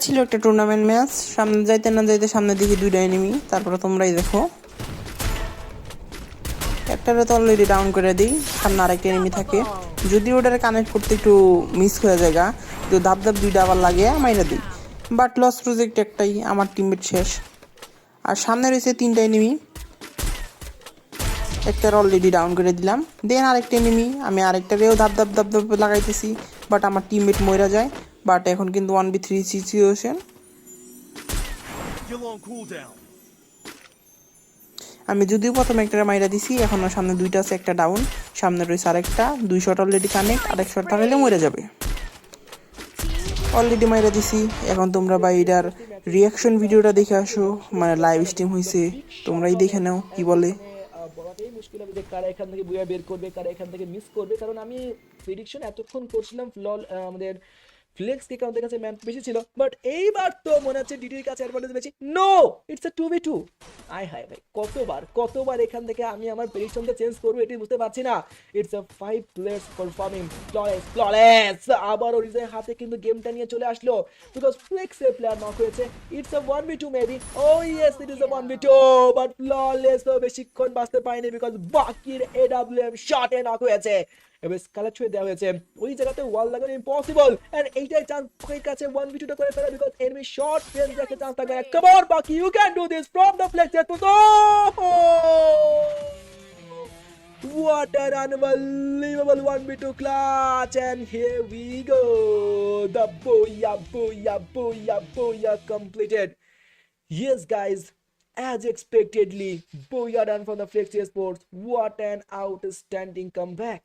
ছিল একটা tournament match, সামনে যাইতে না যাইতে সামনে দিকে দুইটা এনিমি, তারপরে তোমরাই দেখো। একটারে তো অলরেডি ডাউন করে দিই, সামনে আরেকটা এনিমি থাকে, যদি ওটারে কানেক্ট করতে একটু মিস হয়ে যায়, তো ধাপ ধাপ দুইটা আবার লাগে মাইরা দিই। বাট লস প্রজেক্ট একটাই, আমার টিমমেট শেষ। আর সামনে রয়েছে তিনটা এনিমি, একটার অলরেডি ডাউন করে দিলাম। দেন আরেকটা এনিমি, আমি আরেকটারেও ধাপ ধাপ ধাপ ধাপ লাগাইতেছি, বাট আমার টিমমেট মরে যায়। বাট এখন কিন্তু 1v3 সিচুয়েশন। আমি যদিও প্রথমে একটা মাইরা দিছি, এখন সামনে দুইটা আছে, একটা ডাউন, সামনে রয়েছে আরেকটা, 2 শট অলরেডি কানেক্ট, আরেক শট থাকলে মরে যাবে। অলরেডি মাইরা দিছি। এখন তোমরা বা এটার রিয়াকশন ভিডিওটা দেখে আসো, মানে লাইভ স্ট্রিম হয়েছে, তোমরাই দেখে নাও কি বলে। বলাটাই মুশকিল হবে যে কারা এখান থেকে বুয়া বের করবে, কারা এখান থেকে মিস করবে, কারণ আমি প্রেডিকশন এতক্ষণ করছিলাম আমাদের ফ্লেক্স কে কাউন্টের কাছে ম্যান বেশি ছিল, বাট এইবার তো মনে হচ্ছে ডিডির কাছে অ্যাডভান্টেজ বেশি। No, it's a 2v2। আয় হায় ভাই, কতবার এখান থেকে আমি আমার প্রেডিকশনটা চেঞ্জ করবো এটাই বুঝতে পারছি না। It's a 5 players performing flawless. আবার ওরিজের হাতে কিন্তু গেমটা নিয়ে চলে আসলো, বিকজ ফ্লেক্সের প্লেয়ার নক হয়েছে। It's a 1v2 maybe. Oh yes, it is a 1v2, but flawless তো বেশিক্ষণ বাঁচতে পারেনি, বিকজ বাকির এডব্লিউএম শটে নক হয়েছে। এবার স্কালার ছুঁয়ে দেওয়া হয়েছে, ওই জায়গাতে ওয়াল লাগানো ইম্পসিবল, এন্ড এইটাই চান্স বাকির কাছে 1v2টা করে ফেলা, বিকজ এনিমি শর্ট রেঞ্জ রেখে চান্স থাকবে। কাম অন বাকি, you can do this from the flex. What an unbelievable 1v2 clutch, and here we go. The booyah completed. Yes guys, as expectedly, booyah done from the Flexi Sports. What an outstanding comeback.